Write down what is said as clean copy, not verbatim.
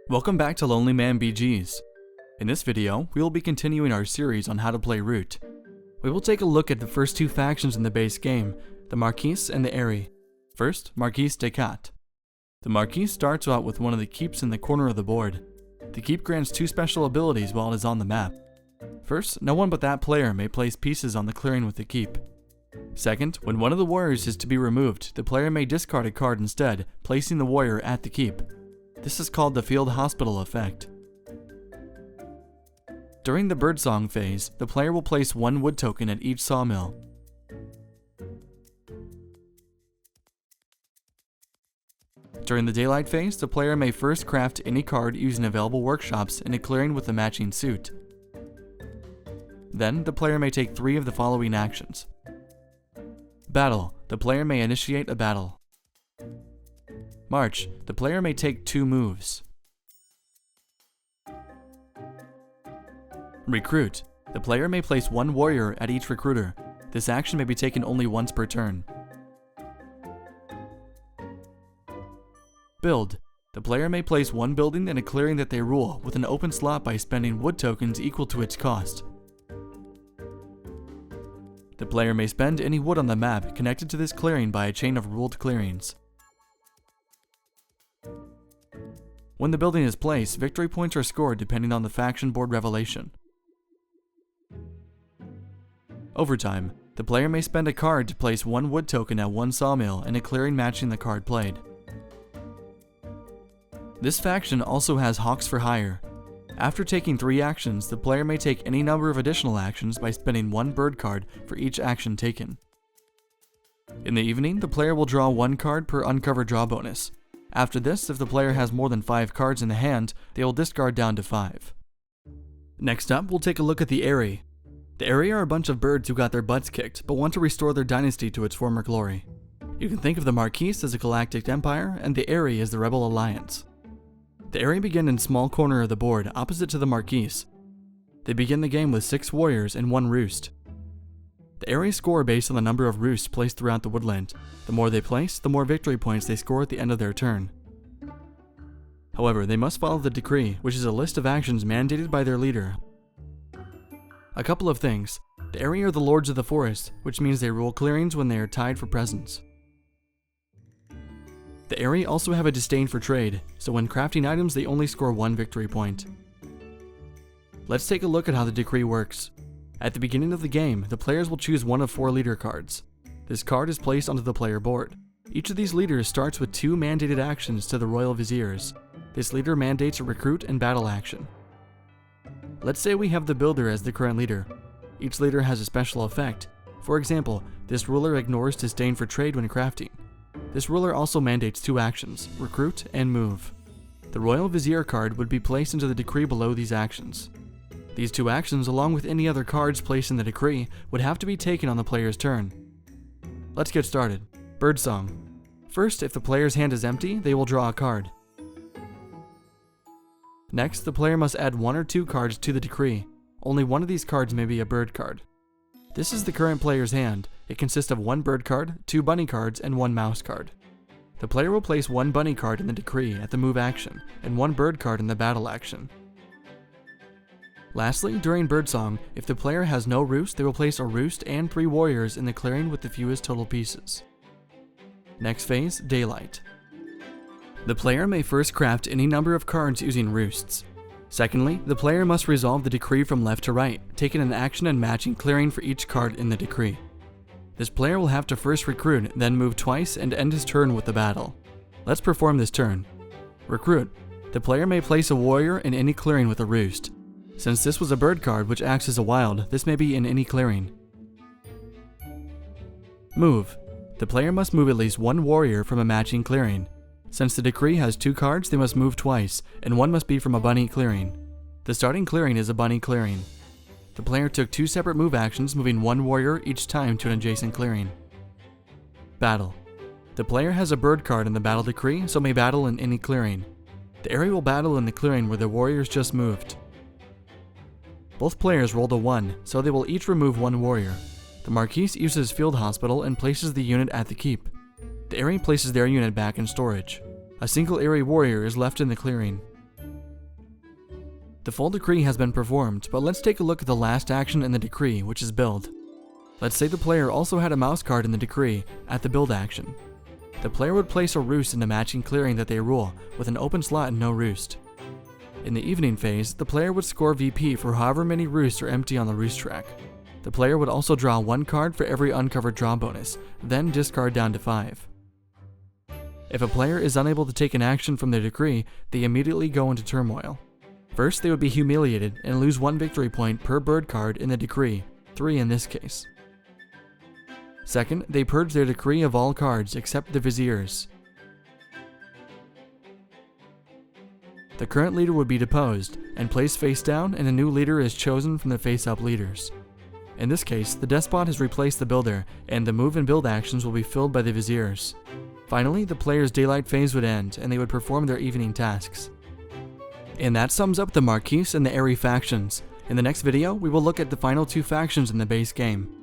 Welcome back to LonelyMan BGs. In this video, we will be continuing our series on how to play Root. We will take a look at the first two factions in the base game, the Marquise and the Eyrie. First, Marquise Descartes. The Marquise starts out with one of the keeps in the corner of the board. The keep grants two special abilities while it is on the map. First, no one but that player may place pieces on the clearing with the keep. Second, when one of the warriors is to be removed, the player may discard a card instead, placing the warrior at the keep. This is called the Field Hospital effect. During the birdsong phase, the player will place one wood token at each sawmill. During the daylight phase, the player may first craft any card using available workshops in a clearing with a matching suit. Then, the player may take 3 of the following actions. Battle. The player may initiate a battle. March. The player may take 2 moves. Recruit. The player may place 1 warrior at each recruiter. This action may be taken only once per turn. Build. The player may place 1 building in a clearing that they rule with an open slot by spending wood tokens equal to its cost. The player may spend any wood on the map connected to this clearing by a chain of ruled clearings. When the building is placed, victory points are scored depending on the faction board revelation. Overtime. The player may spend a card to place 1 wood token at 1 sawmill in a clearing matching the card played. This faction also has Hawks for Hire. After taking 3 actions, the player may take any number of additional actions by spending 1 bird card for each action taken. In the evening, the player will draw 1 card per uncover draw bonus. After this, if the player has more than 5 cards in the hand, they will discard down to 5. Next up, we'll take a look at the Eyrie. The Eyrie are a bunch of birds who got their butts kicked, but want to restore their dynasty to its former glory. You can think of the Marquise as a galactic empire, and the Eyrie as the rebel alliance. The Eyrie begin in small corner of the board, opposite to the Marquise. They begin the game with 6 warriors and 1 roost. The Eyrie score based on the number of roosts placed throughout the woodland. The more they place, the more victory points they score at the end of their turn. However, they must follow the decree, which is a list of actions mandated by their leader. A couple of things. The Eyrie are the lords of the forest, which means they rule clearings when they are tied for presence. The Eyrie also have a disdain for trade, so when crafting items they only score 1 victory point. Let's take a look at how the decree works. At the beginning of the game, the players will choose one of 4 leader cards. This card is placed onto the player board. Each of these leaders starts with 2 mandated actions to the royal viziers. This leader mandates a recruit and battle action. Let's say we have the builder as the current leader. Each leader has a special effect. For example, this ruler ignores disdain for trade when crafting. This ruler also mandates 2 actions, recruit and move. The royal vizier card would be placed into the decree below these actions. These 2 actions, along with any other cards placed in the decree, would have to be taken on the player's turn. Let's get started. Birdsong. First, if the player's hand is empty, they will draw a card. Next, the player must add 1 or 2 cards to the decree. Only one of these cards may be a bird card. This is the current player's hand. It consists of 1 bird card, 2 bunny cards, and 1 mouse card. The player will place 1 bunny card in the decree at the move action, and 1 bird card in the battle action. Lastly, during birdsong, if the player has no roost, they will place a roost and 3 warriors in the clearing with the fewest total pieces. Next phase, daylight. The player may first craft any number of cards using roosts. Secondly, the player must resolve the decree from left to right, taking an action and matching clearing for each card in the decree. This player will have to first recruit, then move twice and end his turn with the battle. Let's perform this turn. Recruit. The player may place a warrior in any clearing with a roost. Since this was a bird card which acts as a wild, this may be in any clearing. Move. The player must move at least 1 warrior from a matching clearing. Since the decree has 2 cards, they must move twice, and 1 must be from a bunny clearing. The starting clearing is a bunny clearing. The player took 2 separate move actions, moving 1 warrior each time to an adjacent clearing. Battle. The player has a bird card in the battle decree, so may battle in any clearing. The Eyrie will battle in the clearing where the warriors just moved. Both players rolled a 1, so they will each remove 1 warrior. The Marquise uses Field Hospital and places the unit at the keep. The Eyrie places their unit back in storage. A single Eyrie warrior is left in the clearing. The full decree has been performed, but let's take a look at the last action in the decree, which is build. Let's say the player also had a mouse card in the decree at the build action. The player would place a roost in the matching clearing that they rule, with an open slot and no roost. In the evening phase, the player would score VP for however many roosts are empty on the roost track. The player would also draw 1 card for every uncovered draw bonus, then discard down to 5. If a player is unable to take an action from their decree, they immediately go into turmoil. First, they would be humiliated and lose 1 victory point per bird card in the decree, 3 in this case. Second, they purge their decree of all cards except the viziers. The current leader would be deposed and placed face down, and a new leader is chosen from the face-up leaders. In this case, the despot has replaced the builder, and the move and build actions will be filled by the viziers. Finally, the player's daylight phase would end, and they would perform their evening tasks. And that sums up the Marquise and the Eyrie factions. In the next video, we will look at the final 2 factions in the base game.